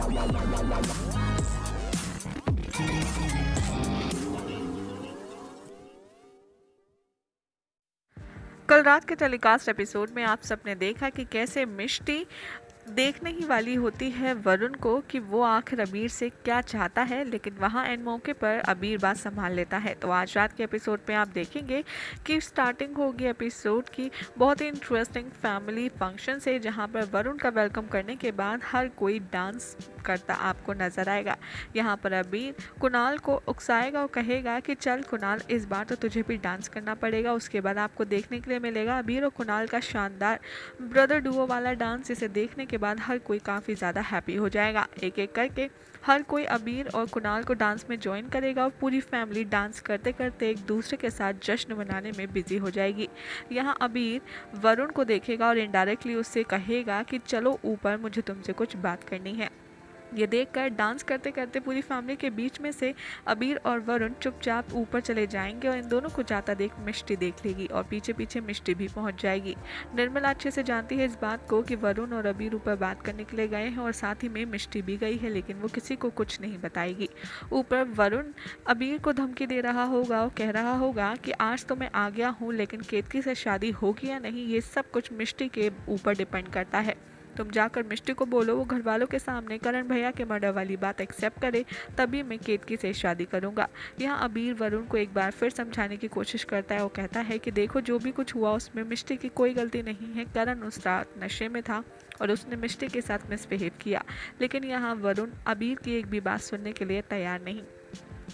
कल रात के टेलीकास्ट एपिसोड में आप सबने देखा कि कैसे मिष्टी देखने ही वाली होती है वरुण को कि वो आखिर अबीर से क्या चाहता है, लेकिन वहाँ एन मौके पर अबीर बात संभाल लेता है। तो आज रात के एपिसोड में आप देखेंगे कि स्टार्टिंग होगी एपिसोड की बहुत ही इंटरेस्टिंग फैमिली फंक्शन से, जहाँ पर वरुण का वेलकम करने के बाद हर कोई डांस करता आपको नजर आएगा। यहाँ पर अबीर कुणाल को उकसाएगा और कहेगा कि चल कुणाल, इस बार तो तुझे भी डांस करना पड़ेगा। उसके बाद आपको देखने के लिए मिलेगा अबीर और कुणाल का शानदार ब्रदर डुओ वाला डांस, जिसे देखने के बाद हर कोई काफ़ी ज़्यादा हैप्पी हो जाएगा। एक एक करके हर कोई अबीर और कुणाल को डांस में ज्वाइन करेगा और पूरी फैमिली डांस करते करते एक दूसरे के साथ जश्न मनाने में बिजी हो जाएगी। यहाँ अबीर वरुण को देखेगा और इनडायरेक्टली उससे कहेगा कि चलो ऊपर, मुझे तुमसे कुछ बात करनी है। ये देखकर डांस करते करते पूरी फैमिली के बीच में से अबीर और वरुण चुपचाप ऊपर चले जाएंगे और इन दोनों को जाता देख मिष्टी देख लेगी और पीछे पीछे मिष्टी भी पहुंच जाएगी। निर्मला अच्छे से जानती है इस बात को कि वरुण और अबीर ऊपर बात करने के लिए गए हैं और साथ ही में मिष्टी भी गई है, लेकिन वो किसी को कुछ नहीं बताएगी। ऊपर वरुण अबीर को धमकी दे रहा होगा और कह रहा होगा कि आज तो मैं आ गया हूँ, लेकिन केतकी से शादी होगी या नहीं ये सब कुछ मिष्टी के ऊपर डिपेंड करता है। तुम जाकर मिष्टी को बोलो वो घर वालों के सामने करण भैया के मर्डर वाली बात एक्सेप्ट करे, तभी मैं केतकी से शादी करूंगा। यहाँ अबीर वरुण को एक बार फिर समझाने की कोशिश करता है और कहता है कि देखो, जो भी कुछ हुआ उसमें मिष्टी की कोई गलती नहीं है। करण उस रात नशे में था और उसने मिष्टी के साथ मिसबिहेव किया, लेकिन यहाँ वरुण अबीर की एक भी बात सुनने के लिए तैयार नहीं।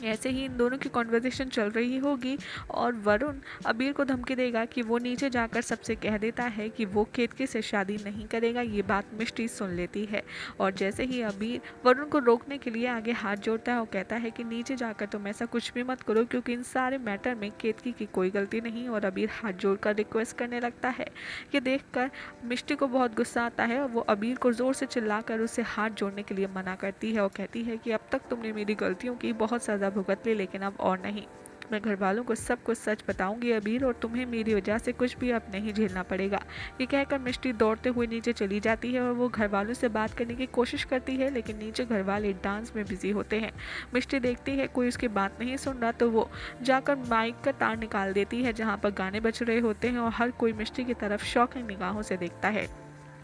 ऐसे ही इन दोनों की कॉन्वर्सेशन चल रही होगी और वरुण अबीर को धमकी देगा कि वो नीचे जाकर सबसे कह देता है कि वो केतकी से शादी नहीं करेगा। ये बात मिष्टी सुन लेती है और जैसे ही अबीर वरुण को रोकने के लिए आगे हाथ जोड़ता है और कहता है कि नीचे जाकर तुम ऐसा कुछ भी मत करो, क्योंकि इन सारे मैटर में केतकी की कोई गलती नहीं। और अबीर हाथ जोड़कर रिक्वेस्ट करने लगता है। ये देखकर मिष्टी को बहुत गुस्सा आता है और वो अबीर को जोर से चिल्लाकर उसे हाथ जोड़ने के लिए मना करती है और कहती है कि अब तक तुमने मेरी गलतियों की बहुत सजा भुगत ली, लेकिन अब और नहीं। मैं घर वालों को सब कुछ सच बताऊंगी अबीर, और तुम्हें मेरी वजह से कुछ भी अब नहीं झेलना पड़ेगा। ये कहकर मिष्टी दौड़ते हुए नीचे चली जाती है और वो घर वालों से बात करने की कोशिश करती है, लेकिन नीचे घर वाले डांस में बिजी होते हैं। मिष्टी देखती है कोई उसकी बात नहीं सुन रहा, तो वो जाकर माइक का तार निकाल देती है जहाँ पर गाने बज रहे होते हैं और हर कोई मिष्टी की तरफ शौकिंग निगाहों से देखता है।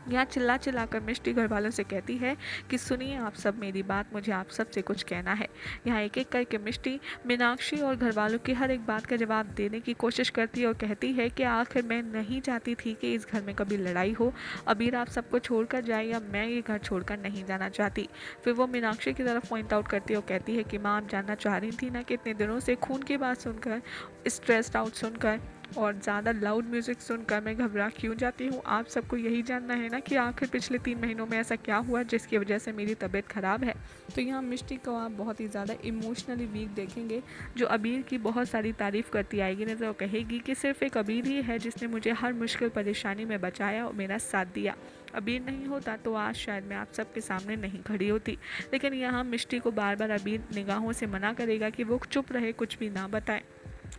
यहाँ चिल्ला चिल्लाकर मिष्टी घर वालों से कहती है कि सुनिए आप सब मेरी बात, मुझे आप सब से कुछ कहना है। यहाँ एक एक करके मिष्टी मीनाक्षी और घर वालों की हर एक बात का जवाब देने की कोशिश करती है और कहती है कि आखिर मैं नहीं चाहती थी कि इस घर में कभी लड़ाई हो। अबीर आप सबको छोड़कर जाए या मैं ये घर छोड़कर नहीं जाना चाहती। फिर वो मीनाक्षी की तरफ पॉइंट आउट करती है और कहती है कि माँ, आप जानना चाह रही थी ना कि इतने दिनों से खून की बात सुनकर, स्ट्रेस्ड आउट सुनकर और ज़्यादा लाउड म्यूज़िक सुनकर मैं घबरा क्यों जाती हूँ। आप सबको यही जानना है ना कि आखिर पिछले 3 महीनों में ऐसा क्या हुआ जिसकी वजह से मेरी तबीयत ख़राब है। तो यहाँ मिष्टी को आप बहुत ही ज़्यादा इमोशनली वीक देखेंगे, जो अबीर की बहुत सारी तारीफ़ करती आएगी नज़र और कहेगी कि सिर्फ एक अबीर ही है जिसने मुझे हर मुश्किल परेशानी में बचाया और मेरा साथ दिया। अबीर नहीं होता तो आज शायद मैं आप सबके सामने नहीं खड़ी होती। लेकिन यहाँ मिष्टी को बार बार अबीर निगाहों से मना करेगा कि वो चुप रहे, कुछ भी ना बताए।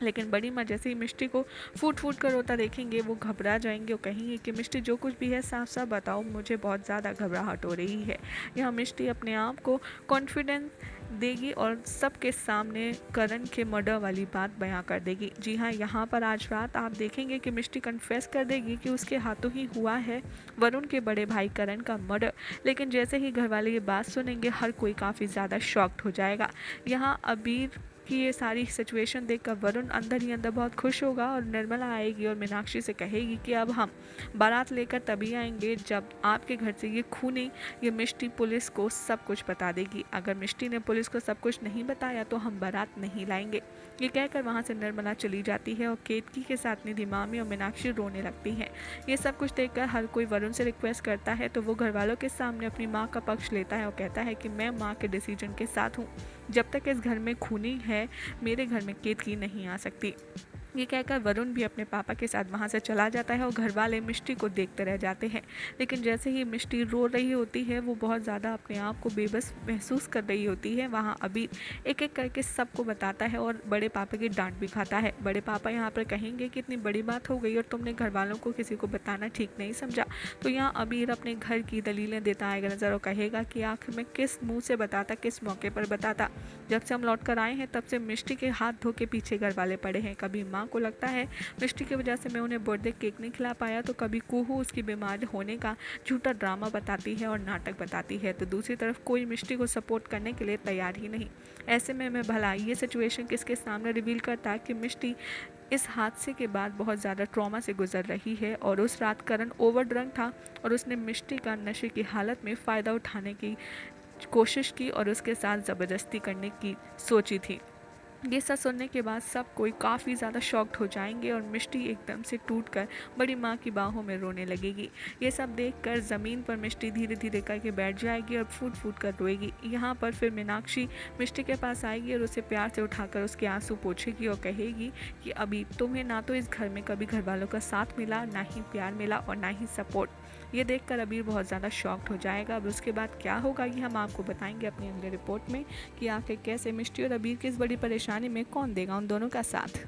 लेकिन बड़ी माँ जैसे ही मिष्टी को फूट फूट कर रोता देखेंगे वो घबरा जाएंगे और कहेंगे कि मिष्टी जो कुछ भी है साफ साफ बताओ, मुझे बहुत ज़्यादा घबराहट हो रही है। यहाँ मिष्टी अपने आप को कॉन्फिडेंस देगी और सबके सामने करण के मर्डर वाली बात बयां कर देगी। जी हाँ, यहाँ पर आज रात आप देखेंगे कि मिष्टी कन्फेस कर देगी कि उसके हाथों ही हुआ है वरुण के बड़े भाई करण का मर्डर। लेकिन जैसे ही घर वाले ये बात सुनेंगे हर कोई काफ़ी ज़्यादा शॉक्ड हो जाएगा। यहाँ अबीर कि ये सारी सिचुएशन देखकर वरुण अंदर ही अंदर बहुत खुश होगा और निर्मला आएगी और मीनाक्षी से कहेगी कि अब हम बारात लेकर तभी आएंगे जब आपके घर से ये खूनी ये मिष्टी पुलिस को सब कुछ बता देगी। अगर मिष्टी ने पुलिस को सब कुछ नहीं बताया तो हम बारात नहीं लाएंगे। ये कहकर वहाँ से निर्मला चली जाती है और केतकी के साथ निधि मामी और मीनाक्षी रोने लगती हैं। ये सब कुछ देखकर हर कोई वरुण से रिक्वेस्ट करता है तो वो घर वालों के सामने अपनी माँ का पक्ष लेता है और कहता है कि मैं माँ के डिसीजन के साथ हूँ। जब तक इस घर में खूनी है मेरे घर में केतकी नहीं आ सकती। ये कहकर वरुण भी अपने पापा के साथ वहाँ से चला जाता है और घर वाले मिष्टी को देखते रह जाते हैं। लेकिन जैसे ही मिष्टी रो रही होती है, वो बहुत ज़्यादा अपने आप को बेबस महसूस कर रही होती है, वहाँ अबीर एक एक करके सबको बताता है और बड़े पापा की डांट भी खाता है। बड़े पापा यहाँ पर कहेंगे कि इतनी बड़ी बात हो गई और तुमने घर वालों को किसी को बताना ठीक नहीं समझा। तो यहाँ अबीर अपने घर की दलीलें देता आएगा नज़र और कहेगा कि आखिर मैं किस मुँह से बताता, किस मौके पर बताता। जब से हम लौट कर आए हैं तब से मिष्टी के हाथ धो के पीछे घर वाले पड़े हैं। कभी माँ को लगता है मिष्टी की वजह से मैं उन्हें बर्थडे केक नहीं खिला पाया, तो कभी कुहू उसकी बीमार होने का झूठा ड्रामा बताती है और नाटक बताती है, तो दूसरी तरफ कोई मिष्टी को सपोर्ट करने के लिए तैयार ही नहीं। ऐसे में मैं भला ये सिचुएशन किसके सामने रिवील करता कि मिष्टी इस हादसे के बाद बहुत ज़्यादा ट्रॉमा से गुजर रही है और उस रात करण ओवर ड्रंक था और उसने मिष्टी का नशे की हालत में फ़ायदा उठाने की कोशिश की और उसके साथ ज़बरदस्ती करने की सोची थी। ये सब सुनने के बाद सब कोई काफ़ी ज़्यादा शॉक्ड हो जाएंगे और मिष्टी एकदम से टूटकर बड़ी माँ की बाहों में रोने लगेगी। ये सब देखकर ज़मीन पर मिष्टी धीरे धीरे करके बैठ जाएगी और फूट फूट कर रोएगी। यहाँ पर फिर मीनाक्षी मिष्टी के पास आएगी और उसे प्यार से उठाकर उसके आंसू पोंछेगी और कहेगी कि अभी तुम्हें ना तो इस घर में कभी घर वालों का साथ मिला, ना ही प्यार मिला और ना ही सपोर्ट। ये देखकर अबीर बहुत ज़्यादा शॉक्ड हो जाएगा। अब उसके बाद क्या होगा ये हम आपको बताएंगे अपनी अगले रिपोर्ट में कि आखिर कैसे मिष्टी और अबीर की इस बड़ी परेशानी में कौन देगा उन दोनों का साथ।